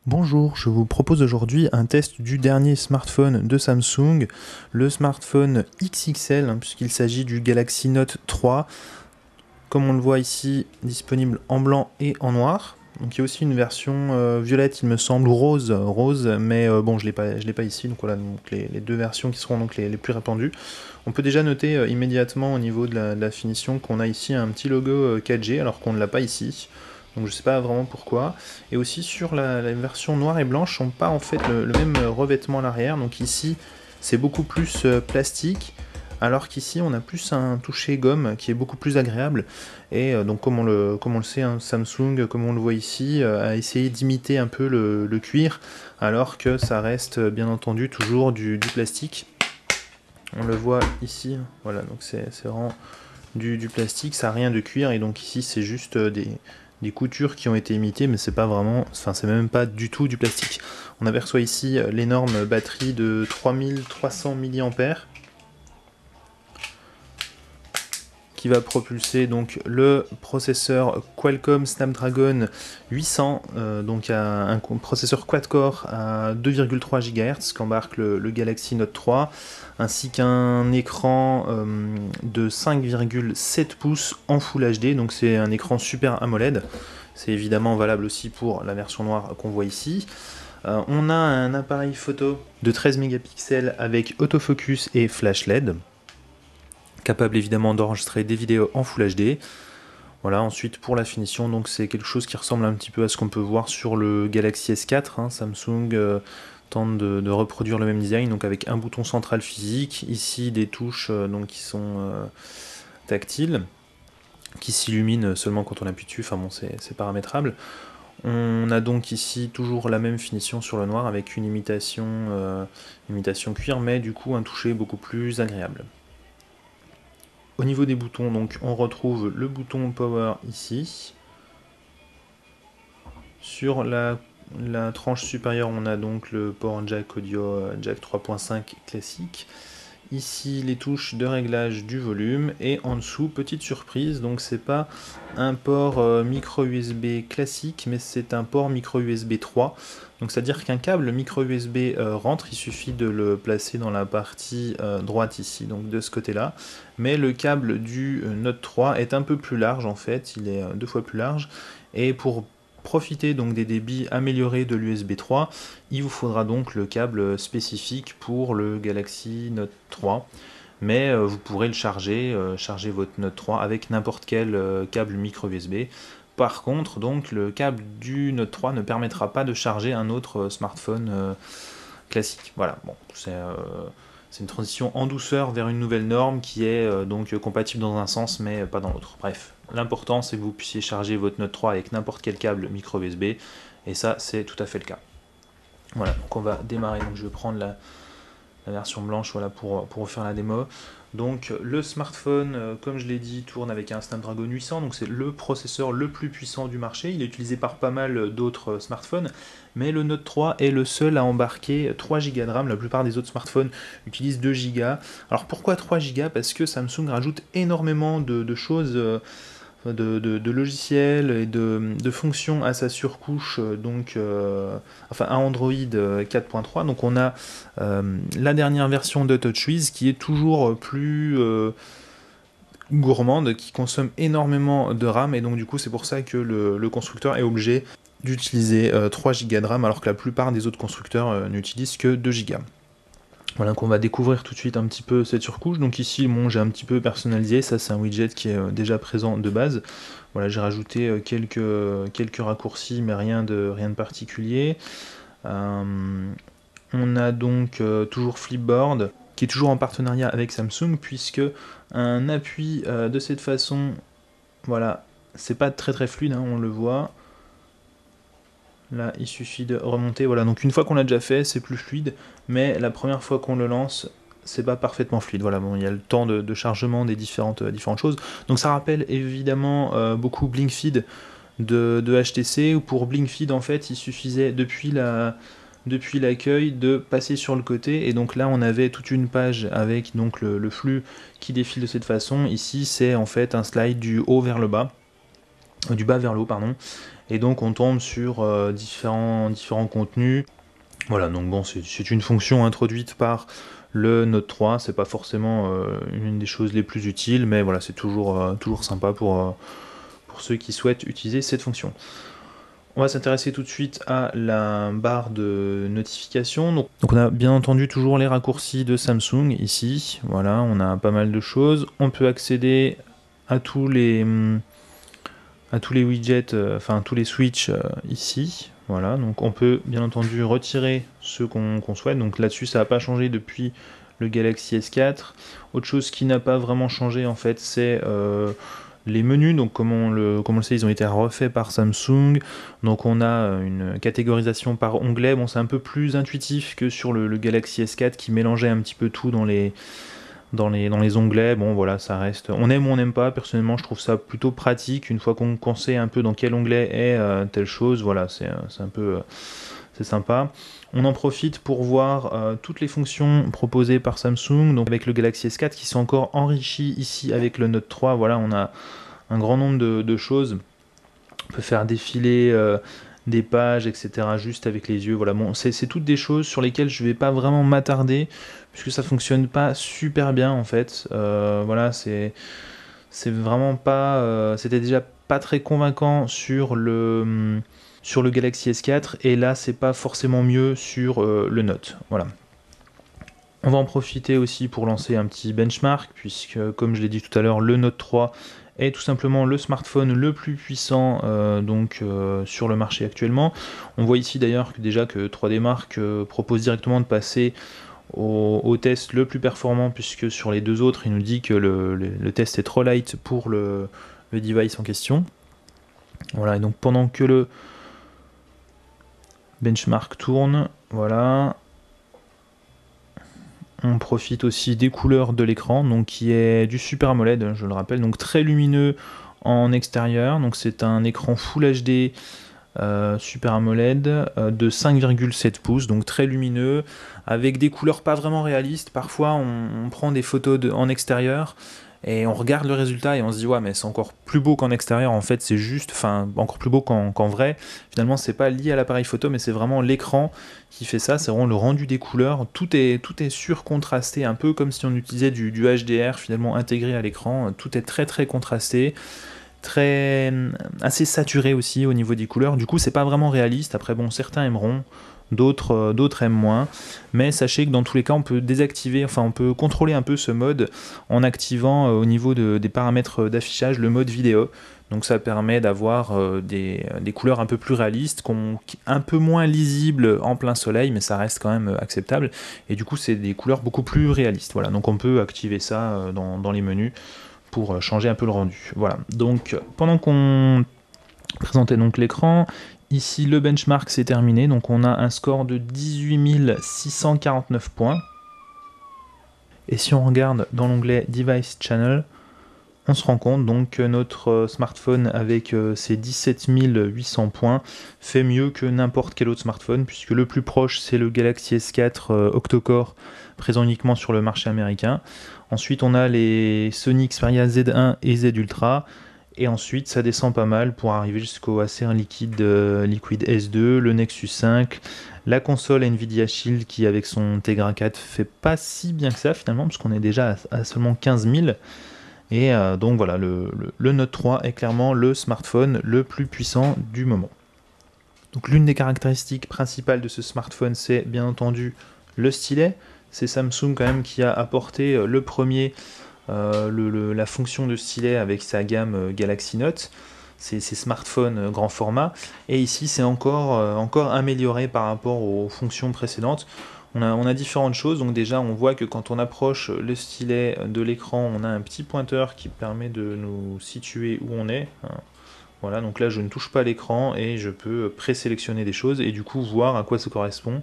Bonjour, je vous propose aujourd'hui un test du dernier smartphone de Samsung, le smartphone XXL, puisqu'il s'agit du Galaxy Note 3, comme on le voit ici, disponible en blanc et en noir. Donc il y a aussi une version violette, il me semble, ou rose, mais bon, je l'ai pas ici, donc voilà, donc les deux versions qui seront donc les plus répandues. On peut déjà noter immédiatement au niveau de la finition qu'on a ici un petit logo 4G, alors qu'on ne l'a pas ici. Donc je sais pas vraiment pourquoi. Et aussi sur la version noire et blanche, on n'a pas en fait le même revêtement à l'arrière. Donc ici, c'est beaucoup plus plastique, alors qu'ici, on a plus un toucher gomme qui est beaucoup plus agréable. Et donc comme on le sait, hein, Samsung, comme on le voit ici, a essayé d'imiter un peu le cuir, alors que ça reste bien entendu toujours du plastique. On le voit ici, voilà, donc c'est vraiment du plastique, ça n'a rien de cuir, et donc ici c'est juste des coutures qui ont été imitées, mais c'est pas vraiment, enfin c'est même pas du tout du plastique. On aperçoit ici l'énorme batterie de 3300 mAh qui va propulser donc le processeur Qualcomm Snapdragon 800, donc un processeur quad-core à 2,3 GHz qu'embarque le Galaxy Note 3, ainsi qu'un écran de 5,7 pouces en Full HD, donc c'est un écran Super AMOLED. C'est évidemment valable aussi pour la version noire qu'on voit ici. On a un appareil photo de 13 mégapixels avec autofocus et flash LED, capable évidemment d'enregistrer des vidéos en Full HD. Voilà, ensuite pour la finition, donc c'est quelque chose qui ressemble un petit peu à ce qu'on peut voir sur le Galaxy S4. Samsung tente de reproduire le même design, donc avec un bouton central physique, ici des touches donc qui sont tactiles, qui s'illuminent seulement quand on appuie dessus, enfin bon c'est paramétrable. On a donc ici toujours la même finition sur le noir avec une imitation cuir, mais du coup un toucher beaucoup plus agréable. Au niveau des boutons, donc on retrouve le bouton Power ici. Sur la tranche supérieure, on a donc le port jack audio jack 3.5 classique. Ici, les touches de réglage du volume. Et en dessous, petite surprise, donc c'est pas un port micro USB classique, mais c'est un port micro USB 3. Donc c'est-à-dire qu'un câble micro USB rentre, il suffit de le placer dans la partie droite ici, donc de ce côté-là. Mais le câble du Note 3 est un peu plus large en fait, il est 2 fois plus large. Et pour profiter donc des débits améliorés de l'USB 3, il vous faudra donc le câble spécifique pour le Galaxy Note 3. Mais vous pourrez le charger votre Note 3 avec n'importe quel câble micro USB. Par contre, donc le câble du Note 3 ne permettra pas de charger un autre smartphone classique. Voilà, bon, c'est une transition en douceur vers une nouvelle norme qui est donc compatible dans un sens mais pas dans l'autre. Bref, l'important c'est que vous puissiez charger votre Note 3 avec n'importe quel câble micro USB, et ça c'est tout à fait le cas. Voilà, donc on va démarrer, donc je vais prendre la version blanche, voilà, pour vous faire la démo. Donc le smartphone, comme je l'ai dit, tourne avec un Snapdragon 800, donc c'est le processeur le plus puissant du marché. Il est utilisé par pas mal d'autres smartphones, mais le Note 3 est le seul à embarquer 3 Go de RAM. La plupart des autres smartphones utilisent 2 Go. Alors pourquoi 3 Go? Parce que Samsung rajoute énormément de choses, de logiciels et de fonctions à sa surcouche, enfin à Android 4.3. Donc on a la dernière version de TouchWiz qui est toujours plus gourmande, qui consomme énormément de RAM, et donc du coup c'est pour ça que le constructeur est obligé d'utiliser 3 Go de RAM alors que la plupart des autres constructeurs n'utilisent que 2 Go. Voilà, donc on va découvrir tout de suite un petit peu cette surcouche. Donc ici, bon, j'ai un petit peu personnalisé, ça c'est un widget qui est déjà présent de base. Voilà, j'ai rajouté quelques raccourcis, mais rien de particulier. On a donc toujours Flipboard, qui est toujours en partenariat avec Samsung, puisque un appui de cette façon, voilà, c'est pas très fluide, on le voit. Là, il suffit de remonter. Voilà, donc une fois qu'on l'a déjà fait, c'est plus fluide, mais la première fois qu'on le lance, c'est pas parfaitement fluide. Voilà, bon, il y a le temps de chargement des différentes choses. Donc ça rappelle évidemment beaucoup BlinkFeed de HTC, où pour BlinkFeed, en fait, il suffisait depuis l'accueil de passer sur le côté, et donc là on avait toute une page avec donc le flux qui défile de cette façon. Ici c'est en fait un slide du haut vers le bas, du bas vers le haut, pardon. et donc on tombe sur différents contenus. Voilà, donc bon, c'est une fonction introduite par le Note 3, c'est pas forcément une des choses les plus utiles, mais voilà, c'est toujours sympa pour ceux qui souhaitent utiliser cette fonction. On va s'intéresser tout de suite à la barre de notification. Donc on a bien entendu toujours les raccourcis de Samsung ici. Voilà, on a pas mal de choses. On peut accéder à tous les widgets, enfin tous les switches ici. Voilà, donc on peut bien entendu retirer ceux qu'on souhaite. Donc là-dessus, ça n'a pas changé depuis le Galaxy S4. Autre chose qui n'a pas vraiment changé en fait, c'est les menus. Donc comme on le sait, ils ont été refaits par Samsung. Donc on a une catégorisation par onglet. Bon, c'est un peu plus intuitif que sur le Galaxy S4 qui mélangeait un petit peu tout dans les onglets. Bon voilà, ça reste, on aime ou on n'aime pas. Personnellement, je trouve ça plutôt pratique une fois qu'on sait un peu dans quel onglet est telle chose. Voilà, c'est un peu c'est sympa. On en profite pour voir toutes les fonctions proposées par Samsung, donc avec le Galaxy S4 qui sont encore enrichies ici avec le Note 3. Voilà, on a un grand nombre de choses. On peut faire défiler des pages, etc. juste avec les yeux. Voilà, bon, c'est toutes des choses sur lesquelles je ne vais pas vraiment m'attarder, puisque ça fonctionne pas super bien en fait. Voilà, c'est vraiment pas. C'était déjà pas très convaincant sur le Galaxy S4, et là c'est pas forcément mieux sur le Note. Voilà. On va en profiter aussi pour lancer un petit benchmark, puisque comme je l'ai dit tout à l'heure, le Note 3 est tout simplement le smartphone le plus puissant sur le marché actuellement. On voit ici d'ailleurs que 3D Mark propose directement de passer au test le plus performant, puisque sur les deux autres il nous dit que le test est trop light pour le device en question. Voilà, et donc pendant que le benchmark tourne, voilà, on profite aussi des couleurs de l'écran, donc qui est du Super AMOLED, je le rappelle, donc très lumineux en extérieur. Donc c'est un écran Full HD Super AMOLED de 5,7 pouces, donc très lumineux, avec des couleurs pas vraiment réalistes. Parfois on prend des photos en extérieur et on regarde le résultat et on se dit ouais, mais c'est encore plus beau qu'en extérieur. En fait c'est juste, enfin encore plus beau qu'en vrai. Finalement c'est pas lié à l'appareil photo, mais c'est vraiment l'écran qui fait ça. C'est vraiment le rendu des couleurs, tout est surcontrasté, un peu comme si on utilisait du HDR finalement intégré à l'écran. Tout est très très contrasté, assez saturé aussi au niveau des couleurs. Du coup c'est pas vraiment réaliste. Après bon, certains aimeront, d'autres aiment moins, mais sachez que dans tous les cas on peut désactiver, enfin on peut contrôler un peu ce mode en activant au niveau des paramètres d'affichage le mode vidéo. Donc ça permet d'avoir des couleurs un peu plus réalistes, un peu moins lisibles en plein soleil, mais ça reste quand même acceptable, et du coup c'est des couleurs beaucoup plus réalistes. Voilà, donc on peut activer ça dans les menus pour changer un peu le rendu. Voilà, donc pendant qu'on présentait donc l'écran, ici le benchmark c'est terminé, donc on a un score de 18 649 points. Et si on regarde dans l'onglet Device Channel, on se rend compte donc que notre smartphone avec ses 17 800 points fait mieux que n'importe quel autre smartphone, puisque le plus proche c'est le Galaxy S4 octa-core, présent uniquement sur le marché américain. Ensuite on a les Sony Xperia Z1 et Z Ultra, et ensuite ça descend pas mal pour arriver jusqu'au Acer Liquid S2, le Nexus 5, la console Nvidia Shield qui avec son Tegra 4 fait pas si bien que ça finalement, puisqu'on est déjà à seulement 15 000. Et donc voilà, le Note 3 est clairement le smartphone le plus puissant du moment. Donc l'une des caractéristiques principales de ce smartphone, c'est bien entendu le stylet. C'est Samsung quand même qui a apporté le premier la fonction de stylet avec sa gamme Galaxy Note, ces smartphones grand format. Et ici c'est encore amélioré par rapport aux fonctions précédentes. On a différentes choses. Donc déjà on voit que quand on approche le stylet de l'écran, on a un petit pointeur qui permet de nous situer où on est. Voilà, donc là je ne touche pas l'écran et je peux présélectionner des choses et du coup voir à quoi ça correspond.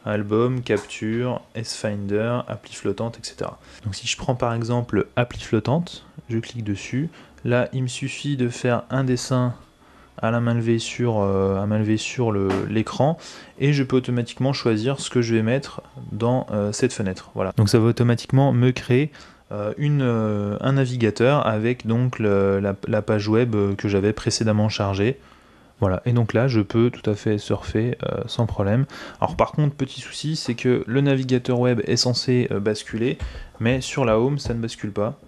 Album, capture, S-Finder, appli flottante, etc. Donc si je prends par exemple appli flottante, je clique dessus. Là il me suffit de faire un dessin à la main levée sur l'écran, et je peux automatiquement choisir ce que je vais mettre dans cette fenêtre. Voilà. Donc ça va automatiquement me créer un navigateur avec donc la page web que j'avais précédemment chargée. Voilà, et donc là je peux tout à fait surfer sans problème. Alors par contre, petit souci, c'est que le navigateur web est censé basculer, mais sur la home ça ne bascule pas.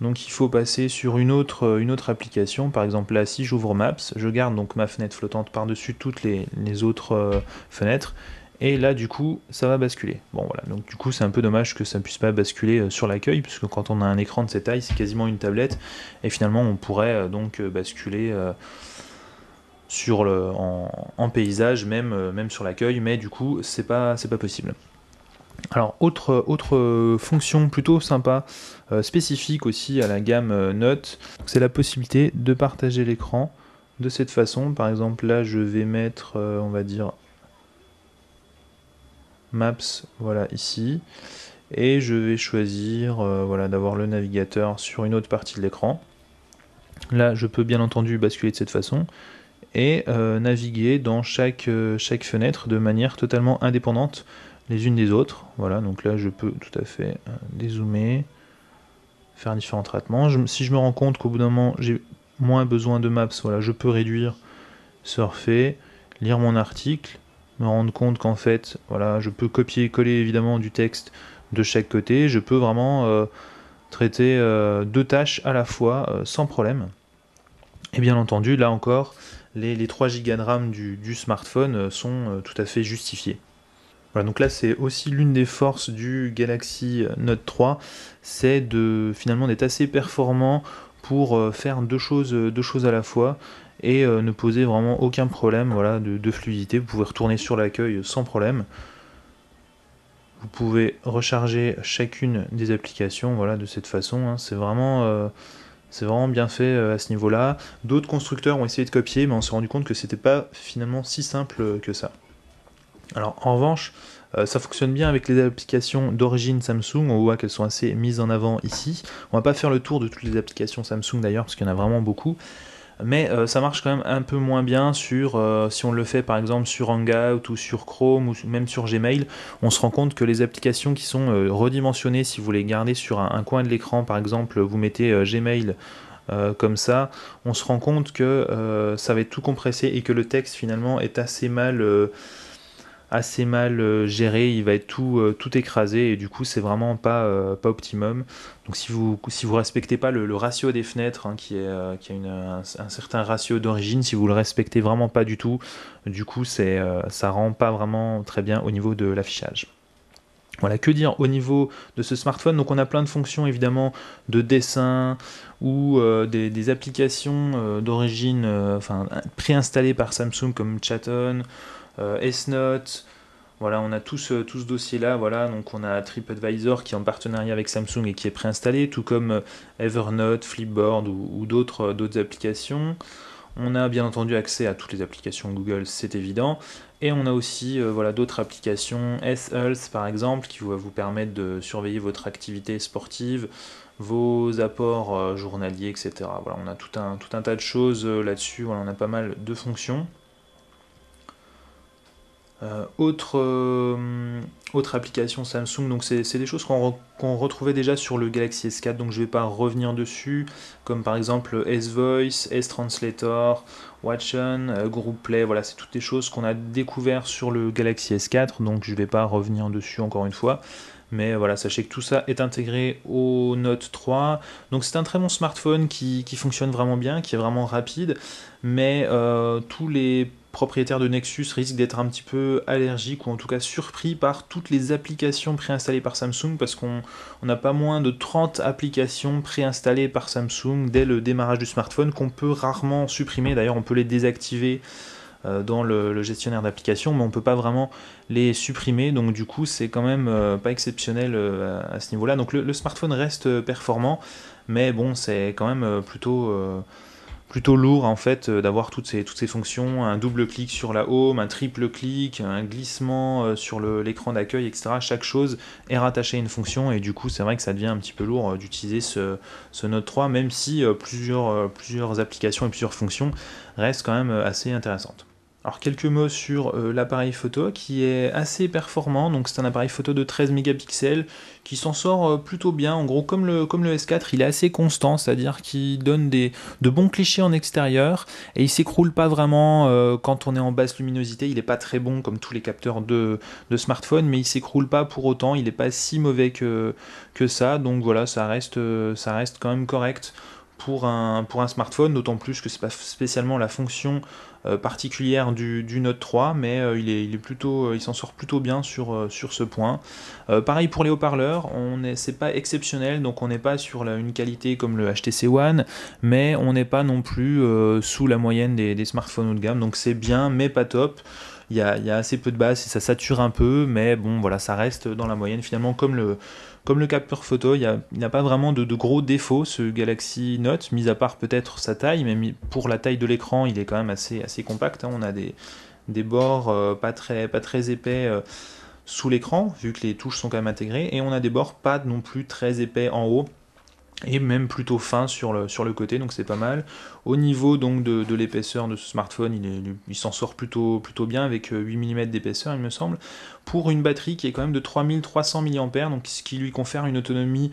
Donc il faut passer sur une autre application. Par exemple là, si j'ouvre Maps, je garde donc ma fenêtre flottante par-dessus toutes les autres fenêtres. Et là du coup ça va basculer. Bon voilà, donc du coup c'est un peu dommage que ça ne puisse pas basculer sur l'accueil, puisque quand on a un écran de cette taille, c'est quasiment une tablette. Et finalement on pourrait donc basculer en paysage, même sur l'accueil, mais du coup c'est pas possible. Alors, autre fonction plutôt sympa, spécifique aussi à la gamme Note, c'est la possibilité de partager l'écran de cette façon. Par exemple, là, je vais mettre, on va dire, Maps, voilà, ici. Et je vais choisir voilà, d'avoir le navigateur sur une autre partie de l'écran. Là, je peux bien entendu basculer de cette façon et naviguer dans chaque fenêtre de manière totalement indépendante les unes des autres. Voilà, donc là je peux tout à fait dézoomer, faire différents traitements. Si je me rends compte qu'au bout d'un moment j'ai moins besoin de maps, voilà, je peux réduire, surfer, lire mon article, me rendre compte qu'en fait, voilà, je peux copier-coller évidemment du texte de chaque côté. Je peux vraiment traiter deux tâches à la fois sans problème. Et bien entendu, là encore, les 3 Go de RAM du smartphone sont tout à fait justifiés. Voilà, donc là c'est aussi l'une des forces du Galaxy Note 3, c'est finalement d'être assez performant pour faire deux choses à la fois et ne poser vraiment aucun problème, voilà, de fluidité. Vous pouvez retourner sur l'accueil sans problème. Vous pouvez recharger chacune des applications, voilà, de cette façon, hein. C'est vraiment bien fait à ce niveau-là. D'autres constructeurs ont essayé de copier, mais on s'est rendu compte que c'était pas finalement si simple que ça. Alors en revanche, ça fonctionne bien avec les applications d'origine Samsung. On voit qu'elles sont assez mises en avant ici. On va pas faire le tour de toutes les applications Samsung d'ailleurs, parce qu'il y en a vraiment beaucoup. Mais ça marche quand même un peu moins bien sur, si on le fait par exemple sur Hangout ou sur Chrome ou même sur Gmail, on se rend compte que les applications qui sont redimensionnées, si vous les gardez sur un coin de l'écran, par exemple vous mettez Gmail comme ça, on se rend compte que ça va être tout compressé et que le texte finalement est assez mal géré, il va être tout écrasé et du coup c'est vraiment pas optimum. Donc si vous respectez pas le ratio des fenêtres, hein, qui a un certain ratio d'origine, si vous le respectez vraiment pas du tout, du coup ça rend pas vraiment très bien au niveau de l'affichage. Voilà, que dire au niveau de ce smartphone? Donc on a plein de fonctions évidemment de dessin ou des applications d'origine préinstallées par Samsung comme Chaton, S-Note. Voilà, on a tout ce dossier-là. Voilà, donc on a TripAdvisor qui est en partenariat avec Samsung et qui est préinstallé, tout comme Evernote, Flipboard ou d'autres applications. On a bien entendu accès à toutes les applications Google, c'est évident. Et on a aussi voilà, d'autres applications, S-Health par exemple, qui va vous permettre de surveiller votre activité sportive, vos apports journaliers, etc. Voilà, on a tout un tas de choses là-dessus. Voilà, on a pas mal de fonctions. Autre application Samsung, donc c'est des choses qu'on retrouvait déjà sur le Galaxy S4, donc je ne vais pas revenir dessus, comme par exemple S-Voice, S-Translator, Watchon, Group Play, voilà, c'est toutes des choses qu'on a découvert sur le Galaxy S4, donc je ne vais pas revenir dessus encore une fois. Mais voilà, sachez que tout ça est intégré au Note 3. Donc c'est un très bon smartphone qui fonctionne vraiment bien, qui est vraiment rapide, mais tous les propriétaires de Nexus risquent d'être un petit peu allergiques ou en tout cas surpris par toutes les applications préinstallées par Samsung, parce qu'on n'a pas moins de 30 applications préinstallées par Samsung dès le démarrage du smartphone qu'on peut rarement supprimer. D'ailleurs on peut les désactiver dans le gestionnaire d'applications, mais on ne peut pas vraiment les supprimer, donc du coup c'est quand même pas exceptionnel à ce niveau-là. Donc le smartphone reste performant, mais bon, c'est quand même plutôt lourd en fait d'avoir toutes ces fonctions, un double clic sur la home, un triple clic, un glissement sur l'écran d'accueil, etc. Chaque chose est rattachée à une fonction et du coup c'est vrai que ça devient un petit peu lourd d'utiliser ce Note 3, même si plusieurs applications et plusieurs fonctions restent quand même assez intéressantes. Alors quelques mots sur l'appareil photo qui est assez performant, donc c'est un appareil photo de 13 mégapixels qui s'en sort plutôt bien, en gros comme le S4 il est assez constant, c'est-à-dire qu'il donne de bons clichés en extérieur et il s'écroule pas vraiment quand on est en basse luminosité, il est pas très bon comme tous les capteurs de smartphone, mais il s'écroule pas pour autant, il est pas si mauvais que ça, donc voilà, ça reste quand même correct pour un smartphone, d'autant plus que c'est pas spécialement la fonction particulière du Note 3, mais il s'en sort plutôt bien sur ce point. Pareil pour les haut-parleurs, c'est pas exceptionnel, donc on n'est pas sur une qualité comme le HTC One, mais on n'est pas non plus sous la moyenne des smartphones haut de gamme, donc c'est bien, mais pas top. Il y a assez peu de basses et ça sature un peu, mais bon, voilà, ça reste dans la moyenne. Finalement, comme le capteur photo, il n'a pas vraiment de gros défauts, ce Galaxy Note, mis à part peut-être sa taille, mais pour la taille de l'écran, il est quand même assez compact. Hein. On a des bords pas très épais sous l'écran, vu que les touches sont quand même intégrées, et on a des bords pas non plus très épais en haut, et même plutôt fin sur le côté, donc c'est pas mal. Au niveau donc de l'épaisseur de ce smartphone, il s'en sort plutôt bien avec 8 mm d'épaisseur il me semble, pour une batterie qui est quand même de 3300 mAh, donc ce qui lui confère une autonomie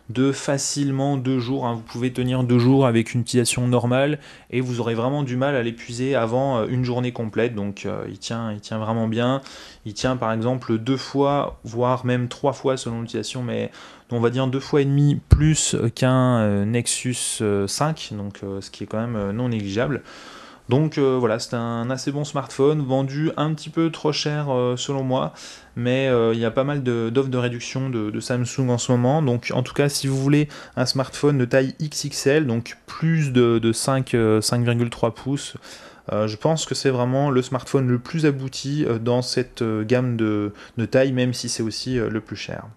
de facilement 2 jours, hein. Vous pouvez tenir 2 jours avec une utilisation normale et vous aurez vraiment du mal à l'épuiser avant une journée complète, donc il tient vraiment bien. Il tient par exemple 2 fois, voire même 3 fois selon l'utilisation, mais on va dire 2 fois et demi plus qu'un Nexus 5, donc ce qui est quand même non négligeable. Donc voilà, c'est un assez bon smartphone, vendu un petit peu trop cher selon moi, mais il y a pas mal d'offres de réduction de Samsung en ce moment. Donc en tout cas, si vous voulez un smartphone de taille XXL, donc plus de 5,3 pouces, je pense que c'est vraiment le smartphone le plus abouti dans cette gamme de taille, même si c'est aussi le plus cher.